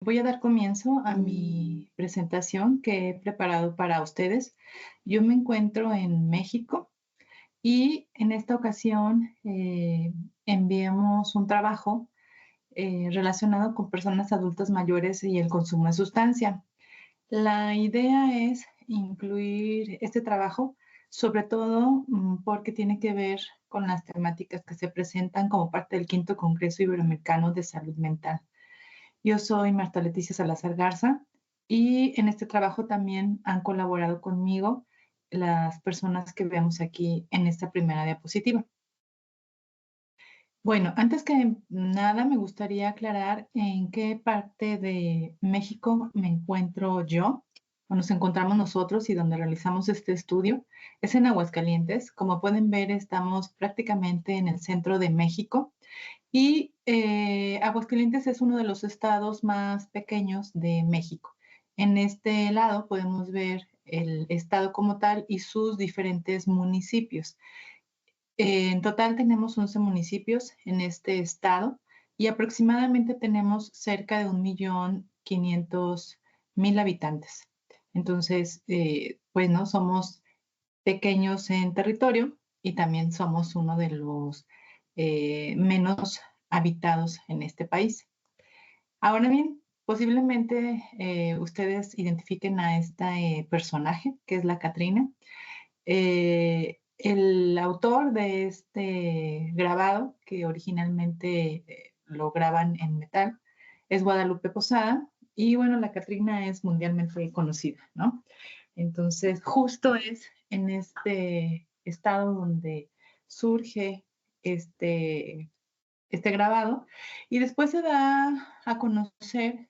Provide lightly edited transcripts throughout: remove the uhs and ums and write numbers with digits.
voy a dar comienzo a mi presentación que he preparado para ustedes. Yo me encuentro en México y en esta ocasión enviamos un trabajo relacionado con personas adultas mayores y el consumo de sustancia. La idea es incluir este trabajo, sobre todo porque tiene que ver con las temáticas que se presentan como parte del Quinto Congreso Iberoamericano de Salud Mental. Yo soy Marta Leticia Salazar Garza y en este trabajo también han colaborado conmigo las personas que vemos aquí en esta primera diapositiva. Bueno, antes que nada me gustaría aclarar en qué parte de México me encuentro yo, o nos encontramos nosotros y donde realizamos este estudio. Es en Aguascalientes. Como pueden ver, estamos prácticamente en el centro de México. Y Aguascalientes es uno de los estados más pequeños de México. En este lado podemos ver el estado como tal y sus diferentes municipios. En total tenemos 11 municipios en este estado y aproximadamente tenemos cerca de 1.500.000 habitantes. Entonces, bueno, somos pequeños en territorio y también somos uno de los menos habitados en este país. Ahora bien, posiblemente ustedes identifiquen a este personaje, que es la Catrina. El autor de este grabado, que originalmente lo graban en metal, es Guadalupe Posada. Y bueno, la Catrina es mundialmente conocida, ¿no? Entonces, justo es en este estado donde surge este grabado y después se da a conocer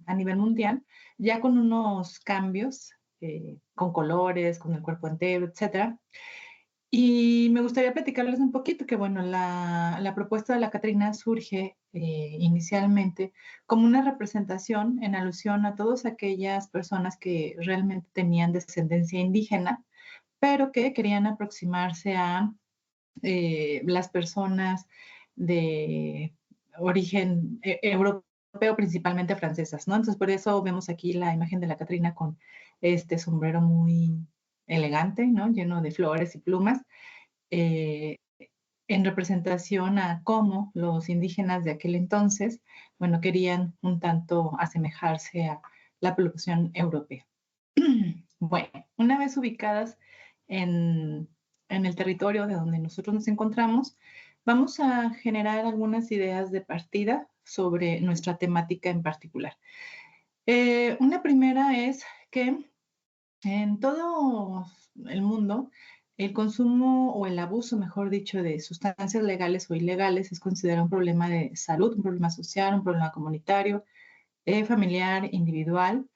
a nivel mundial, ya con unos cambios, con colores, con el cuerpo entero, etcétera. Y me gustaría platicarles un poquito que, bueno, la propuesta de la Catrina surge inicialmente como una representación en alusión a todas aquellas personas que realmente tenían descendencia indígena, pero que querían aproximarse a las personas de origen europeo, principalmente francesas, ¿no? Entonces, por eso vemos aquí la imagen de la Catrina con este sombrero muy elegante, ¿no? Lleno de flores y plumas, eh, en representación a cómo los indígenas de aquel entonces, bueno, querían un tanto asemejarse a la población europea. Bueno, una vez ubicadas en, en el territorio de donde nosotros nos encontramos, vamos a generar algunas ideas de partida sobre nuestra temática en particular. Una primera es que en todo el mundo, el consumo o el abuso, mejor dicho, de sustancias legales o ilegales es considerado un problema de salud, un problema social, un problema comunitario, familiar, individual,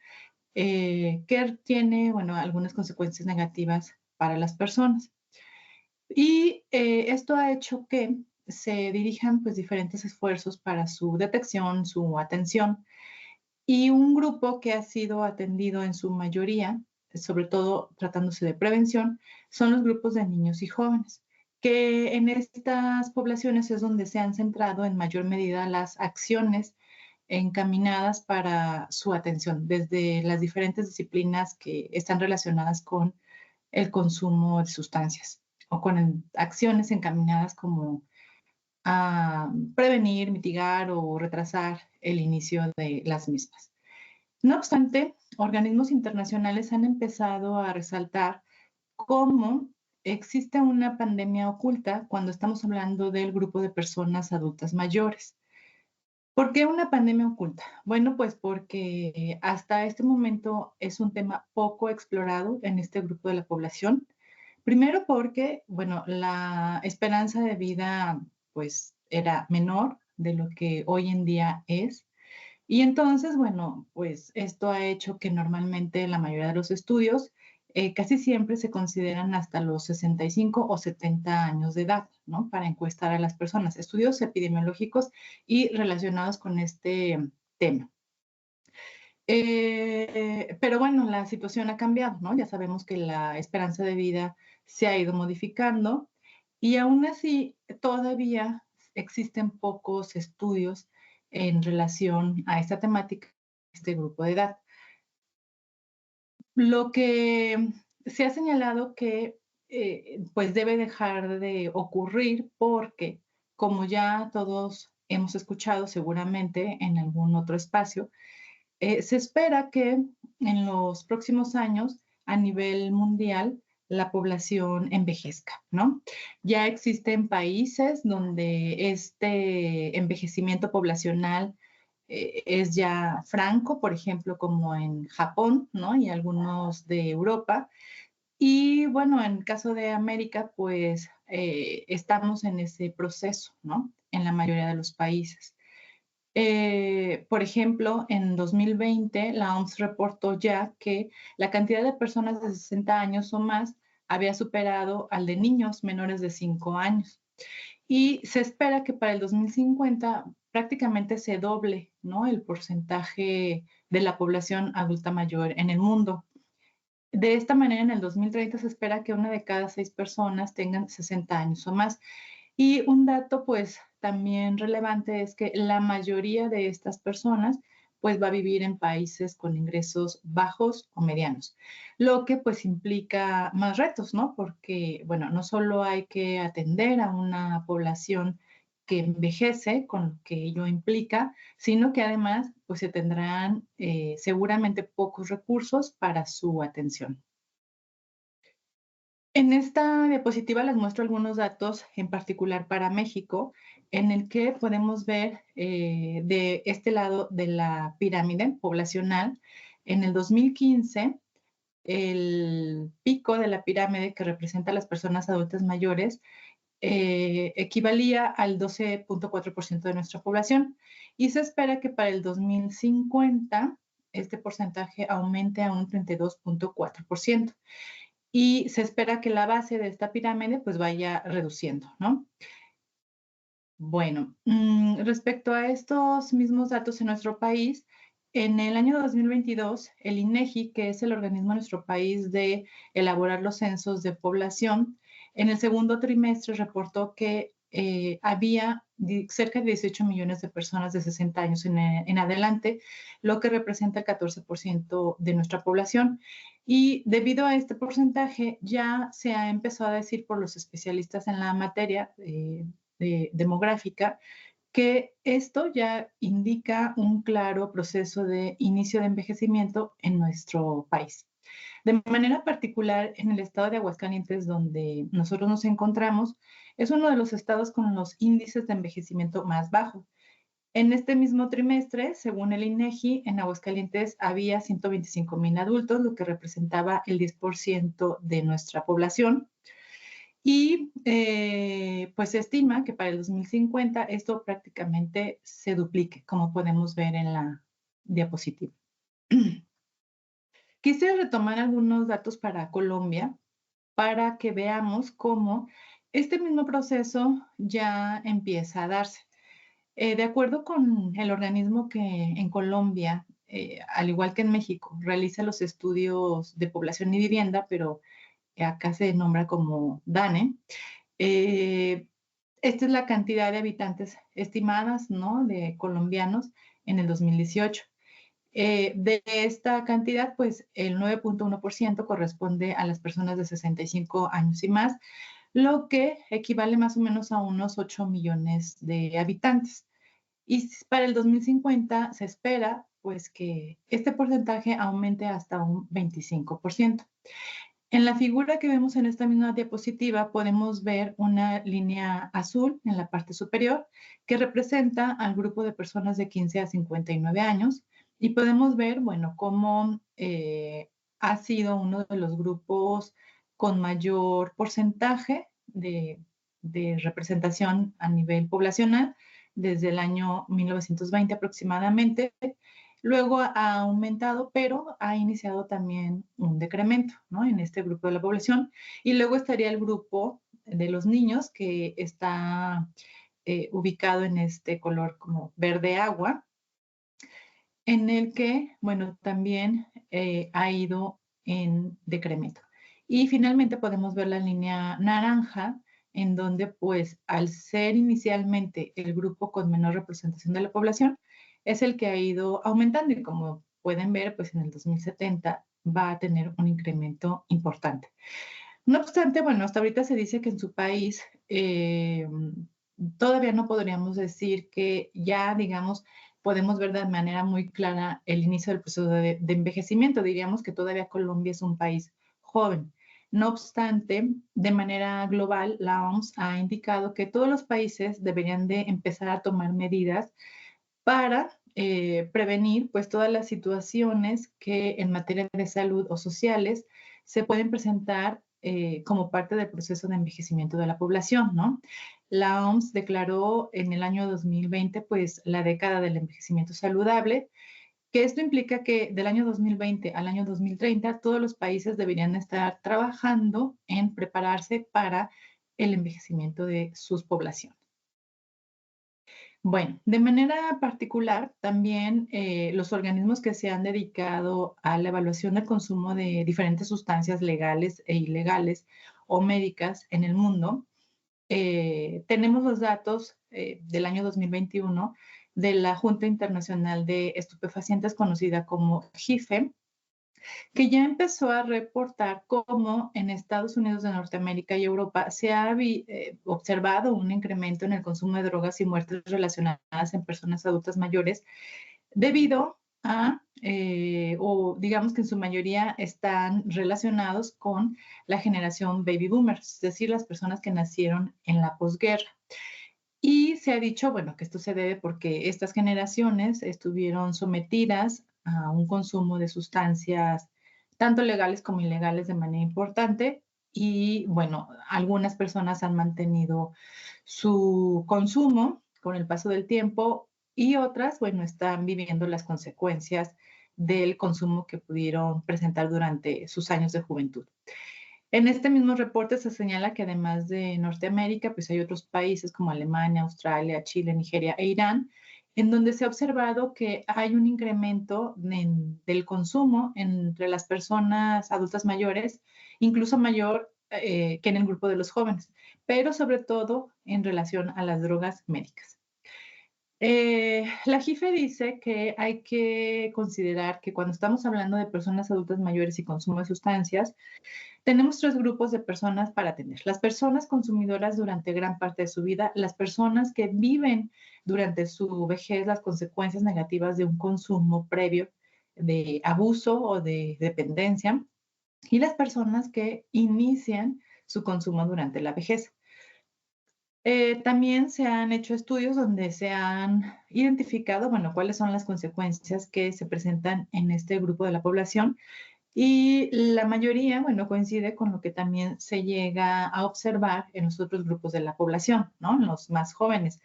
que tiene, bueno, algunas consecuencias negativas para las personas. Y esto ha hecho que se dirijan pues diferentes esfuerzos para su detección, su atención, y un grupo que ha sido atendido en su mayoría, sobre todo tratándose de prevención, son los grupos de niños y jóvenes, que en estas poblaciones es donde se han centrado en mayor medida las acciones encaminadas para su atención, desde las diferentes disciplinas que están relacionadas con el consumo de sustancias o con acciones encaminadas como a prevenir, mitigar o retrasar el inicio de las mismas. No obstante, organismos internacionales han empezado a resaltar cómo existe una pandemia oculta cuando estamos hablando del grupo de personas adultas mayores. ¿Por qué una pandemia oculta? Bueno, pues porque hasta este momento es un tema poco explorado en este grupo de la población. Primero porque, bueno, la esperanza de vida pues era menor de lo que hoy en día es. Y entonces, bueno, pues esto ha hecho que normalmente la mayoría de los estudios casi siempre se consideran hasta los 65 o 70 años de edad, ¿no? Para encuestar a las personas, estudios epidemiológicos y relacionados con este tema. Pero bueno, la situación ha cambiado, ¿no? Ya sabemos que la esperanza de vida se ha ido modificando y aún así todavía existen pocos estudios en relación a esta temática, este grupo de edad. Lo que se ha señalado que pues debe dejar de ocurrir porque, como ya todos hemos escuchado seguramente en algún otro espacio, se espera que en los próximos años, a nivel mundial, la población envejezca, ¿no? Ya existen países donde este envejecimiento poblacional es ya franco, por ejemplo, como en Japón, ¿no? Y algunos de Europa. Y bueno, en el caso de América, pues estamos en ese proceso, ¿no? En la mayoría de los países. Por ejemplo, en 2020, la OMS reportó ya que la cantidad de personas de 60 años o más había superado al de niños menores de 5 años. Y se espera que para el 2050 prácticamente se doble, ¿no? El porcentaje de la población adulta mayor en el mundo. De esta manera, en el 2030 se espera que una de cada 6 personas tengan 60 años o más. Y un dato, pues, también relevante es que la mayoría de estas personas, pues, va a vivir en países con ingresos bajos o medianos, lo que, pues, implica más retos, ¿no? Porque, bueno, no solo hay que atender a una población que envejece, con lo que ello implica, sino que además, pues, se tendrán seguramente pocos recursos para su atención. En esta diapositiva les muestro algunos datos, en particular para México, en el que podemos ver de este lado de la pirámide poblacional, en el 2015, el pico de la pirámide que representa a las personas adultas mayores equivalía al 12.4% de nuestra población y se espera que para el 2050 este porcentaje aumente a un 32.4% y se espera que la base de esta pirámide pues vaya reduciendo, ¿no? Bueno, respecto a estos mismos datos en nuestro país, en el año 2022, el INEGI, que es el organismo en nuestro país de elaborar los censos de población, en el segundo trimestre reportó que había cerca de 18 millones de personas de 60 años en adelante, lo que representa el 14% de nuestra población. Y debido a este porcentaje, ya se ha empezado a decir por los especialistas en la materia demográfica que esto ya indica un claro proceso de inicio de envejecimiento en nuestro país. De manera particular, en el estado de Aguascalientes, donde nosotros nos encontramos, es uno de los estados con los índices de envejecimiento más bajos. En este mismo trimestre, según el INEGI, en Aguascalientes había 125,000 adultos, lo que representaba el 10% de nuestra población. Y pues se estima que para el 2050 esto prácticamente se duplique, como podemos ver en la diapositiva. Quisiera retomar algunos datos para Colombia para que veamos cómo este mismo proceso ya empieza a darse. De acuerdo con el organismo que en Colombia, al igual que en México, realiza los estudios de población y vivienda, pero acá se nombra como DANE, esta es la cantidad de habitantes estimadas, ¿no? De colombianos en el 2018. De esta cantidad, pues el 9.1% corresponde a las personas de 65 años y más, lo que equivale más o menos a unos 8 millones de habitantes. Y para el 2050 se espera pues que este porcentaje aumente hasta un 25%. En la figura que vemos en esta misma diapositiva podemos ver una línea azul en la parte superior que representa al grupo de personas de 15 a 59 años y podemos ver, bueno, cómo ha sido uno de los grupos con mayor porcentaje de representación a nivel poblacional desde el año 1920 aproximadamente. Luego ha aumentado, pero ha iniciado también un decremento, ¿no? En este grupo de la población. Y luego estaría el grupo de los niños que está ubicado en este color como verde agua, en el que, bueno, también ha ido en decremento. Y finalmente podemos ver la línea naranja, en donde pues al ser inicialmente el grupo con menor representación de la población, es el que ha ido aumentando y como pueden ver, pues en el 2070 va a tener un incremento importante. No obstante, bueno, hasta ahorita se dice que en su país todavía no podríamos decir que ya, digamos, podemos ver de manera muy clara el inicio del proceso de envejecimiento. Diríamos que todavía Colombia es un país joven. No obstante, de manera global, la OMS ha indicado que todos los países deberían de empezar a tomar medidas para prevenir pues todas las situaciones que en materia de salud o sociales se pueden presentar como parte del proceso de envejecimiento de la población, ¿no? La OMS declaró en el año 2020 pues la década del envejecimiento saludable, que esto implica que del año 2020 al año 2030 todos los países deberían estar trabajando en prepararse para el envejecimiento de sus poblaciones. Bueno, de manera particular, también los organismos que se han dedicado a la evaluación del consumo de diferentes sustancias legales e ilegales o médicas en el mundo, tenemos los datos del año 2021 de la Junta Internacional de Estupefacientes, conocida como JIFE, que ya empezó a reportar cómo en Estados Unidos de Norteamérica y Europa se ha observado un incremento en el consumo de drogas y muertes relacionadas en personas adultas mayores debido a, o digamos que en su mayoría están relacionados con la generación baby boomers, es decir, las personas que nacieron en la posguerra. Y se ha dicho, bueno, que esto se debe porque estas generaciones estuvieron sometidas a un consumo de sustancias tanto legales como ilegales de manera importante y, bueno, algunas personas han mantenido su consumo con el paso del tiempo y otras, bueno, están viviendo las consecuencias del consumo que pudieron presentar durante sus años de juventud. En este mismo reporte se señala que además de Norteamérica, pues hay otros países como Alemania, Australia, Chile, Nigeria e Irán, en donde se ha observado que hay un incremento del consumo entre las personas adultas mayores, incluso mayor que en el grupo de los jóvenes, pero sobre todo en relación a las drogas médicas. La JIFE dice que hay que considerar que cuando estamos hablando de personas adultas mayores y consumo de sustancias, tenemos tres grupos de personas para atender. Las personas consumidoras durante gran parte de su vida, las personas que viven durante su vejez las consecuencias negativas de un consumo previo de abuso o de dependencia y las personas que inician su consumo durante la vejez. También se han hecho estudios donde se han identificado, bueno, cuáles son las consecuencias que se presentan en este grupo de la población y la mayoría, bueno, coincide con lo que también se llega a observar en los otros grupos de la población, ¿no? En los más jóvenes.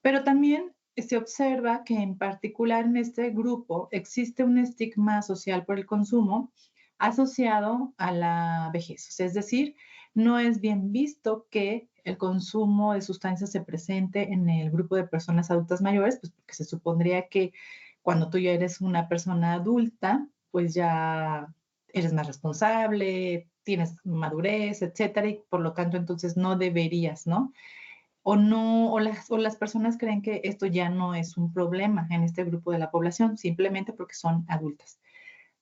Pero también se observa que en particular en este grupo existe un estigma social por el consumo asociado a la vejez. O sea, es decir, no es bien visto que el consumo de sustancias se presente en el grupo de personas adultas mayores, pues porque se supondría que cuando tú ya eres una persona adulta, pues ya eres más responsable, tienes madurez, etcétera, y por lo tanto entonces no deberías, ¿no? O no, o las personas creen que esto ya no es un problema en este grupo de la población, simplemente porque son adultas.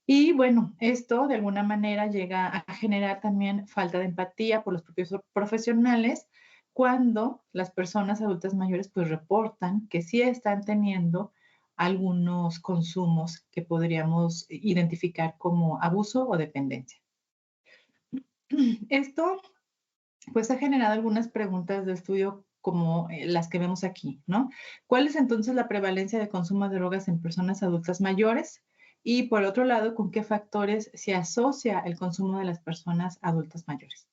Y bueno, esto de alguna manera llega a generar también falta de empatía por los propios profesionales cuando las personas adultas mayores pues reportan que sí están teniendo algunos consumos que podríamos identificar como abuso o dependencia. Esto pues ha generado algunas preguntas de estudio como las que vemos aquí, ¿no? ¿Cuál es entonces la prevalencia de consumo de drogas en personas adultas mayores? Y por otro lado, ¿con qué factores se asocia el consumo de las personas adultas mayores?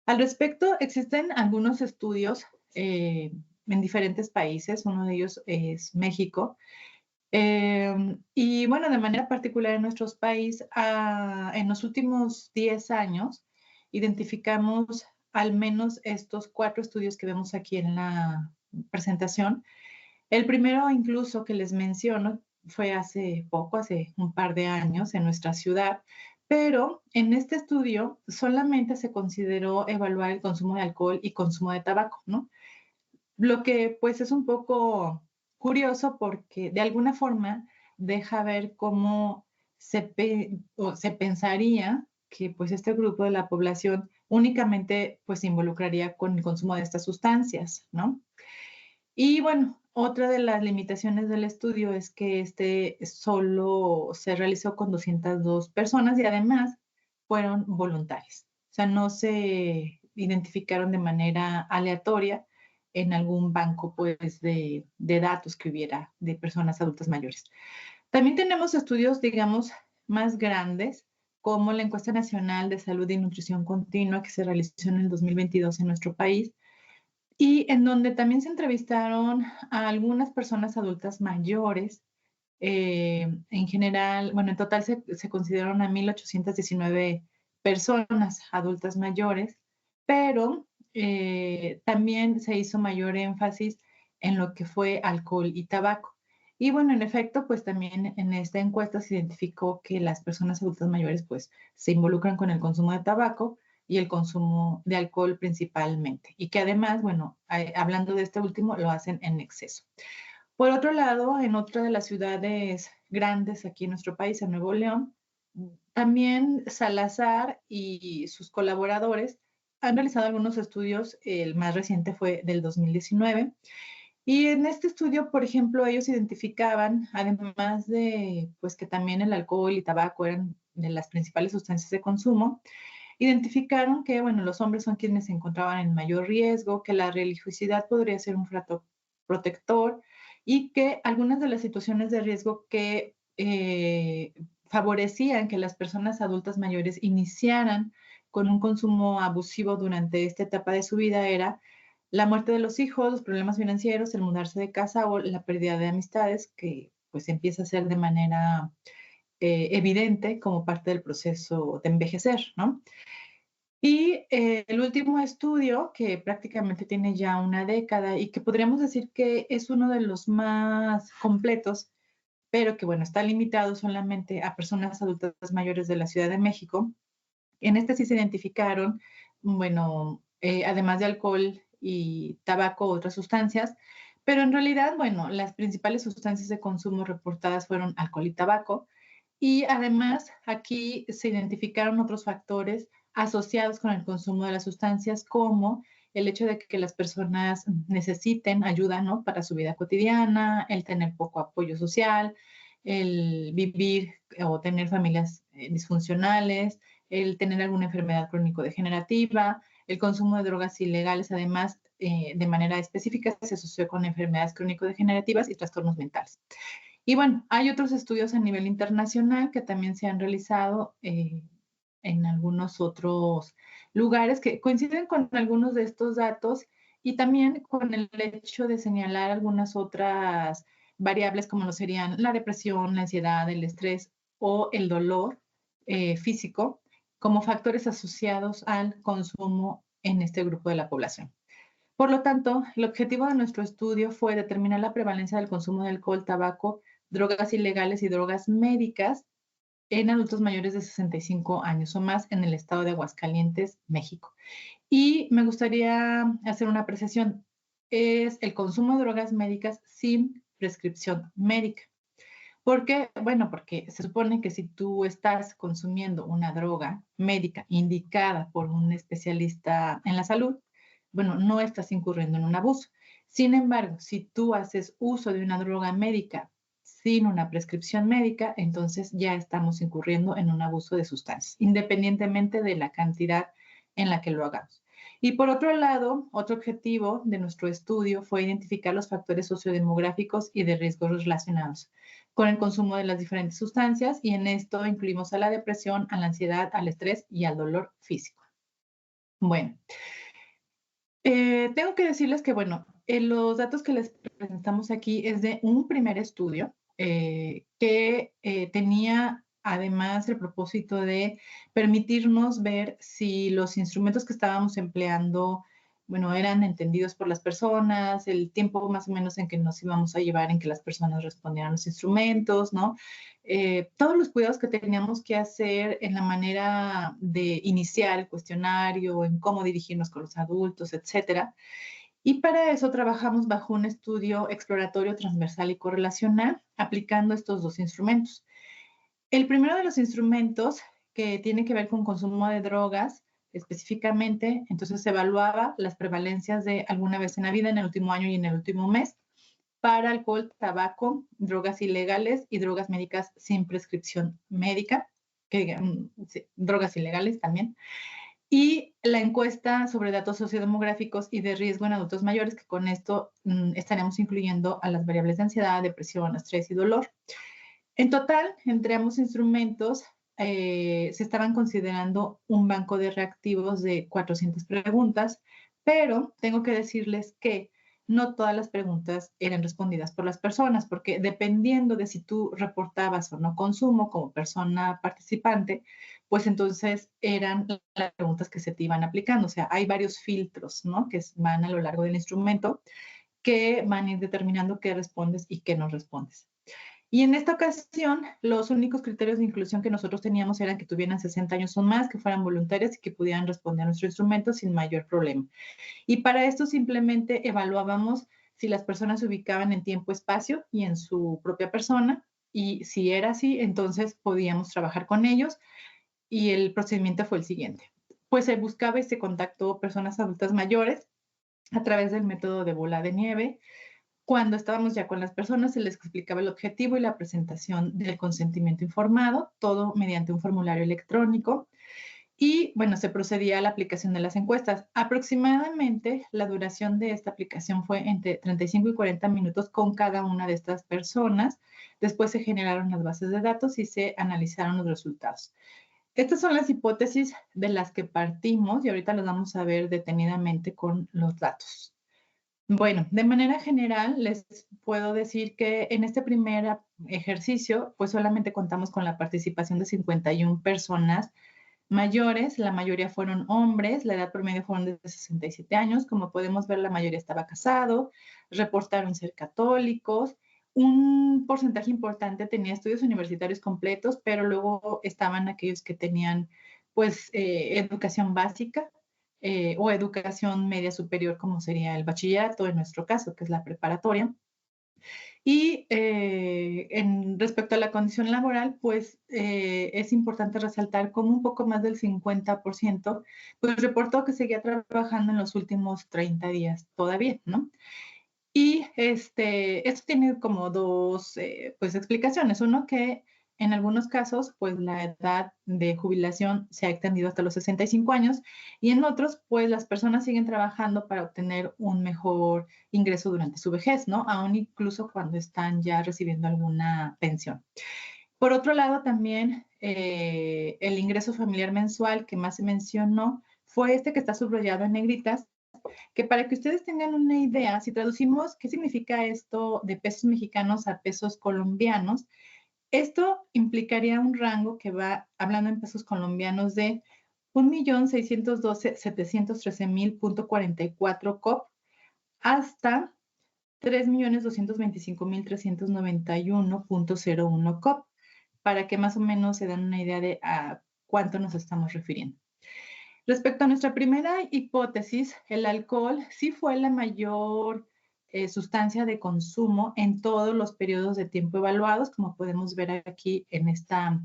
Al respecto, existen algunos estudios en diferentes países, uno de ellos es México, y bueno, de manera particular en nuestros países, en los últimos 10 años, identificamos al menos estos 4 estudios que vemos aquí en la presentación. El primero incluso que les menciono fue hace poco, hace un par de años en nuestra ciudad, pero en este estudio solamente se consideró evaluar el consumo de alcohol y consumo de tabaco, ¿no? Lo que pues es un poco curioso porque de alguna forma deja ver cómo se pensaría que pues este grupo de la población únicamente pues se involucraría con el consumo de estas sustancias, ¿no? Y bueno, otra de las limitaciones del estudio es que este solo se realizó con 202 personas y además fueron voluntarios. O sea, no se identificaron de manera aleatoria en algún banco pues de datos que hubiera de personas adultas mayores. También tenemos estudios, digamos, más grandes, como la Encuesta Nacional de Salud y Nutrición Continua que se realizó en el 2022 en nuestro país, y en donde también se entrevistaron a algunas personas adultas mayores. En general, bueno, en total se consideraron a 1,819 personas adultas mayores, pero también se hizo mayor énfasis en lo que fue alcohol y tabaco. Y bueno, en efecto, pues también en esta encuesta se identificó que las personas adultas mayores pues se involucran con el consumo de tabaco y el consumo de alcohol principalmente. Y que además, bueno, hablando de este último, lo hacen en exceso. Por otro lado, en otra de las ciudades grandes aquí en nuestro país, en Nuevo León, también Salazar y sus colaboradores han realizado algunos estudios. El más reciente fue del 2019. Y en este estudio, por ejemplo, ellos identificaban, además de pues que también el alcohol y tabaco eran de las principales sustancias de consumo, identificaron que, bueno, los hombres son quienes se encontraban en mayor riesgo, que la religiosidad podría ser un factor protector y que algunas de las situaciones de riesgo que favorecían que las personas adultas mayores iniciaran con un consumo abusivo durante esta etapa de su vida era la muerte de los hijos, los problemas financieros, el mudarse de casa o la pérdida de amistades, que pues empieza a ser de manera evidente como parte del proceso de envejecer, ¿no? Y el último estudio, que prácticamente tiene ya una década y que podríamos decir que es uno de los más completos, pero que bueno, está limitado solamente a personas adultas mayores de la Ciudad de México. En este sí se identificaron, bueno, además de alcohol y tabaco, otras sustancias, pero en realidad, bueno, las principales sustancias de consumo reportadas fueron alcohol y tabaco, y además aquí se identificaron otros factores asociados con el consumo de las sustancias, como el hecho de que las personas necesiten ayuda, ¿no? Para su vida cotidiana, el tener poco apoyo social, el vivir o tener familias disfuncionales, el tener alguna enfermedad crónico-degenerativa, el consumo de drogas ilegales, además, de manera específica, se asoció con enfermedades crónico-degenerativas y trastornos mentales. Y bueno, hay otros estudios a nivel internacional que también se han realizado en algunos otros lugares que coinciden con algunos de estos datos y también con el hecho de señalar algunas otras variables como lo serían la depresión, la ansiedad, el estrés o el dolor físico como factores asociados al consumo en este grupo de la población. Por lo tanto, el objetivo de nuestro estudio fue determinar la prevalencia del consumo de alcohol, tabaco, drogas ilegales y drogas médicas en adultos mayores de 65 años o más en el estado de Aguascalientes, México. Y me gustaría hacer una apreciación. Es el consumo de drogas médicas sin prescripción médica. ¿Por qué? Bueno, porque se supone que si tú estás consumiendo una droga médica indicada por un especialista en la salud, bueno, no estás incurriendo en un abuso. Sin embargo, si tú haces uso de una droga médica sin una prescripción médica, entonces ya estamos incurriendo en un abuso de sustancias, independientemente de la cantidad en la que lo hagamos. Y por otro lado, otro objetivo de nuestro estudio fue identificar los factores sociodemográficos y de riesgos relacionados con el consumo de las diferentes sustancias, y en esto incluimos a la depresión, a la ansiedad, al estrés y al dolor físico. Bueno, tengo que decirles que, bueno, los datos que les presentamos aquí es de un primer estudio que tenía además el propósito de permitirnos ver si los instrumentos que estábamos empleando bueno, eran entendidos por las personas, el tiempo más o menos en que nos íbamos a llevar en que las personas respondieran los instrumentos, ¿no? Todos los cuidados que teníamos que hacer en la manera de iniciar el cuestionario, en cómo dirigirnos con los adultos, etcétera. Y para eso trabajamos bajo un estudio exploratorio transversal y correlacional, aplicando estos dos instrumentos. El primero de los instrumentos, que tiene que ver con consumo de drogas específicamente, entonces se evaluaba las prevalencias de alguna vez en la vida, en el último año y en el último mes, para alcohol, tabaco, drogas ilegales y drogas médicas sin prescripción médica, sí, drogas ilegales también. Y la encuesta sobre datos sociodemográficos y de riesgo en adultos mayores, que con esto estaremos incluyendo a las variables de ansiedad, depresión, estrés y dolor. En total, entre ambos instrumentos, se estaban considerando un banco de reactivos de 400 preguntas, pero tengo que decirles que no todas las preguntas eran respondidas por las personas, porque dependiendo de si tú reportabas o no consumo como persona participante, pues entonces eran las preguntas que se te iban aplicando. O sea, hay varios filtros, ¿no? Que van a lo largo del instrumento que van a ir determinando qué respondes y qué no respondes. Y en esta ocasión, los únicos criterios de inclusión que nosotros teníamos eran que tuvieran 60 años o más, que fueran voluntarias y que pudieran responder a nuestro instrumento sin mayor problema. Y para esto simplemente evaluábamos si las personas se ubicaban en tiempo-espacio y en su propia persona. Y si era así, entonces podíamos trabajar con ellos. Y el procedimiento fue el siguiente. Pues se buscaba y se contactó personas adultas mayores a través del método de bola de nieve. Cuando estábamos ya con las personas, se les explicaba el objetivo y la presentación del consentimiento informado, todo mediante un formulario electrónico. Y bueno, se procedía a la aplicación de las encuestas. Aproximadamente la duración de esta aplicación fue entre 35 y 40 minutos con cada una de estas personas. Después se generaron las bases de datos y se analizaron los resultados. Estas son las hipótesis de las que partimos y ahorita las vamos a ver detenidamente con los datos. Bueno, de manera general les puedo decir que en este primer ejercicio, pues solamente contamos con la participación de 51 personas mayores, la mayoría fueron hombres, la edad promedio fueron de 67 años, como podemos ver la mayoría estaba casado, reportaron ser católicos, un porcentaje importante tenía estudios universitarios completos, pero luego estaban aquellos que tenían pues educación básica, o educación media superior, como sería el bachillerato en nuestro caso, que es la preparatoria. Y respecto a la condición laboral, pues es importante resaltar como un poco más del 50%, pues reportó que seguía trabajando en los últimos 30 días todavía, ¿no? Y esto tiene como dos pues, explicaciones. Uno, que en algunos casos, pues la edad de jubilación se ha extendido hasta los 65 años y en otros, pues las personas siguen trabajando para obtener un mejor ingreso durante su vejez, ¿no? Aún incluso cuando están ya recibiendo alguna pensión. Por otro lado, también el ingreso familiar mensual que más se mencionó fue este que está subrayado en negritas, que para que ustedes tengan una idea, si traducimos qué significa esto de pesos mexicanos a pesos colombianos, esto implicaría un rango que va, hablando en pesos colombianos, de 1.612.713.44 COP hasta 3.225.391.01 COP, para que más o menos se den una idea de a cuánto nos estamos refiriendo. Respecto a nuestra primera hipótesis, el alcohol sí fue la mayor sustancia de consumo en todos los periodos de tiempo evaluados, como podemos ver aquí en esta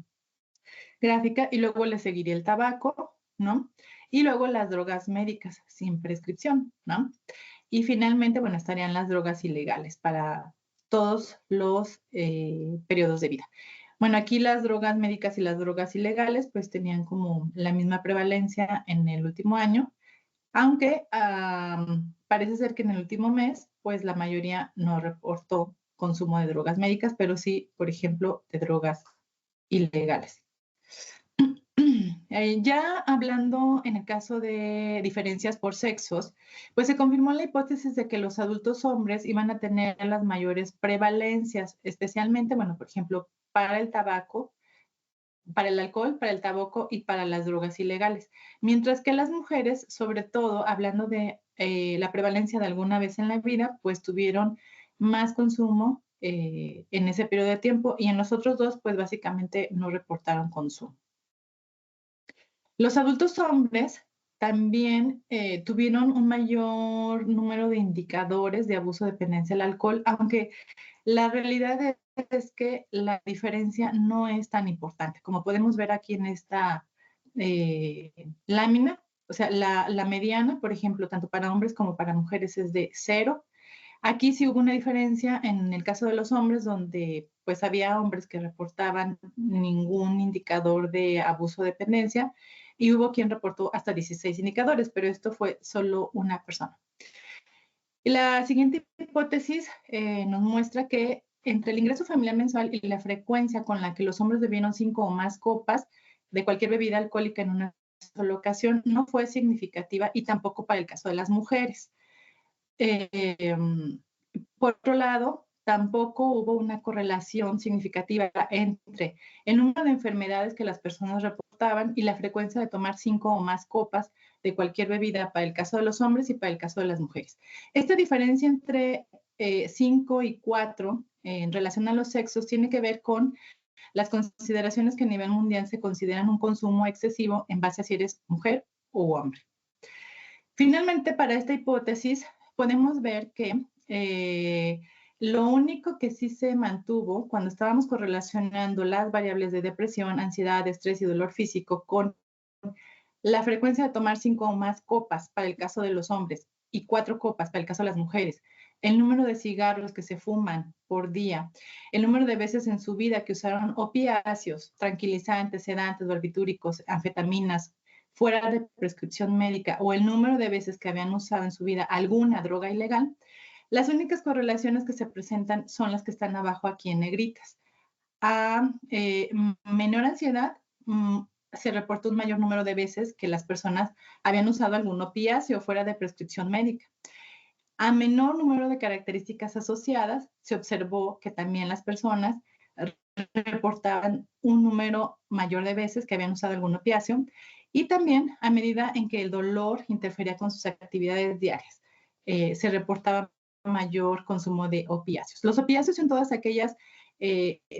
gráfica, y luego le seguiría el tabaco, ¿no? Y luego las drogas médicas sin prescripción, ¿no? Y finalmente, bueno, estarían las drogas ilegales para todos los periodos de vida. Bueno, aquí las drogas médicas y las drogas ilegales pues tenían como la misma prevalencia en el último año, aunque parece ser que en el último mes pues la mayoría no reportó consumo de drogas médicas, pero sí, por ejemplo, de drogas ilegales. Ya hablando en el caso de diferencias por sexos, pues se confirmó la hipótesis de que los adultos hombres iban a tener las mayores prevalencias, especialmente, bueno, por ejemplo, para el tabaco, para el alcohol, para el tabaco y para las drogas ilegales. Mientras que las mujeres, sobre todo hablando de la prevalencia de alguna vez en la vida, pues tuvieron más consumo en ese periodo de tiempo y en los otros dos, pues básicamente no reportaron consumo. Los adultos hombres también tuvieron un mayor número de indicadores de abuso de dependencia al alcohol, aunque la realidad es que la diferencia no es tan importante. Como podemos ver aquí en esta lámina, o sea, la mediana, por ejemplo, tanto para hombres como para mujeres es de 0. Aquí sí hubo una diferencia en el caso de los hombres, donde pues había hombres que reportaban ningún indicador de abuso de dependencia y hubo quien reportó hasta 16 indicadores, pero esto fue solo una persona. La siguiente hipótesis nos muestra que entre el ingreso familiar mensual y la frecuencia con la que los hombres bebieron 5 o más copas de cualquier bebida alcohólica en una sola ocasión no fue significativa y tampoco para el caso de las mujeres. Por otro lado, tampoco hubo una correlación significativa entre el número de enfermedades que las personas reportaban y la frecuencia de tomar 5 o más copas de cualquier bebida para el caso de los hombres y para el caso de las mujeres. Esta diferencia entre 5 y 4 en relación a los sexos tiene que ver con las consideraciones que a nivel mundial se consideran un consumo excesivo en base a si eres mujer o hombre. Finalmente, para esta hipótesis, podemos ver que lo único que sí se mantuvo cuando estábamos correlacionando las variables de depresión, ansiedad, estrés y dolor físico con la frecuencia de tomar 5 o más copas para el caso de los hombres y 4 copas para el caso de las mujeres, el número de cigarros que se fuman por día, el número de veces en su vida que usaron opiáceos, tranquilizantes, sedantes, barbitúricos, anfetaminas, fuera de prescripción médica o el número de veces que habían usado en su vida alguna droga ilegal, las únicas correlaciones que se presentan son las que están abajo aquí en negritas. A menor ansiedad, se reportó un mayor número de veces que las personas habían usado algún opiáceo fuera de prescripción médica. A menor número de características asociadas, se observó que también las personas reportaban un número mayor de veces que habían usado algún opiáceo y también a medida en que el dolor interfería con sus actividades diarias, se reportaba mayor consumo de opiáceos. Los opiáceos son todas aquellas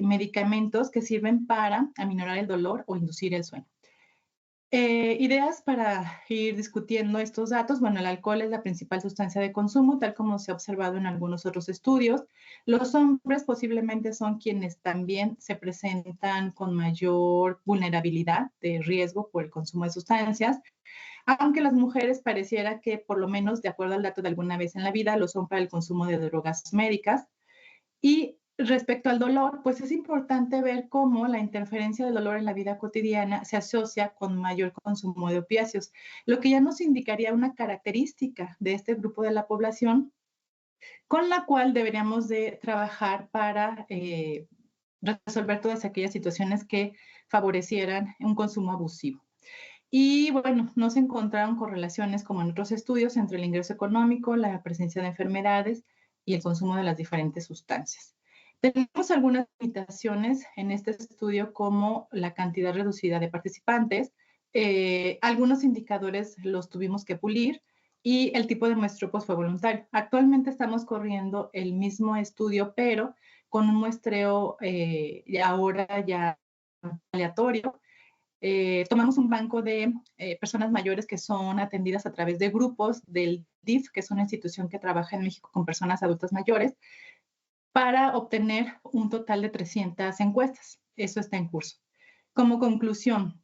medicamentos que sirven para aminorar el dolor o inducir el sueño. Ideas para ir discutiendo estos datos. Bueno, el alcohol es la principal sustancia de consumo, tal como se ha observado en algunos otros estudios. Los hombres posiblemente son quienes también se presentan con mayor vulnerabilidad de riesgo por el consumo de sustancias, aunque las mujeres pareciera que, por lo menos de acuerdo al dato de alguna vez en la vida, lo son para el consumo de drogas médicas. Y respecto al dolor, pues es importante ver cómo la interferencia del dolor en la vida cotidiana se asocia con mayor consumo de opiáceos, lo que ya nos indicaría una característica de este grupo de la población con la cual deberíamos de trabajar para resolver todas aquellas situaciones que favorecieran un consumo abusivo. Y bueno, no se encontraron correlaciones como en otros estudios entre el ingreso económico, la presencia de enfermedades y el consumo de las diferentes sustancias. Tenemos algunas limitaciones en este estudio como la cantidad reducida de participantes, algunos indicadores los tuvimos que pulir y el tipo de muestreo pues, fue voluntario. Actualmente estamos corriendo el mismo estudio, pero con un muestreo ahora ya aleatorio. Tomamos un banco de personas mayores que son atendidas a través de grupos del DIF, que es una institución que trabaja en México con personas adultas mayores, para obtener un total de 300 encuestas. Eso está en curso. Como conclusión,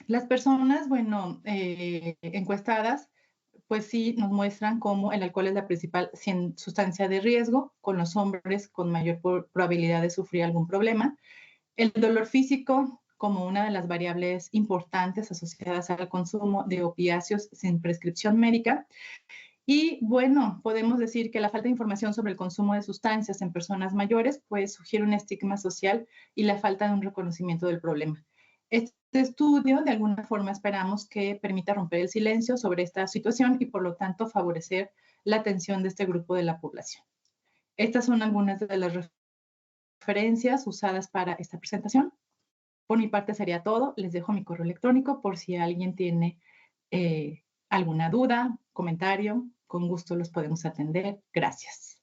las personas, bueno, encuestadas, pues sí nos muestran cómo el alcohol es la principal sustancia de riesgo, con los hombres con mayor probabilidad de sufrir algún problema. El dolor físico como una de las variables importantes asociadas al consumo de opiáceos sin prescripción médica. Y bueno, podemos decir que la falta de información sobre el consumo de sustancias en personas mayores pues sugiere un estigma social y la falta de un reconocimiento del problema. Este estudio, de alguna forma, esperamos que permita romper el silencio sobre esta situación y, por lo tanto, favorecer la atención de este grupo de la población. Estas son algunas de las referencias usadas para esta presentación. Por mi parte sería todo. Les dejo mi correo electrónico por si alguien tiene alguna duda, comentario. Con gusto los podemos atender. Gracias.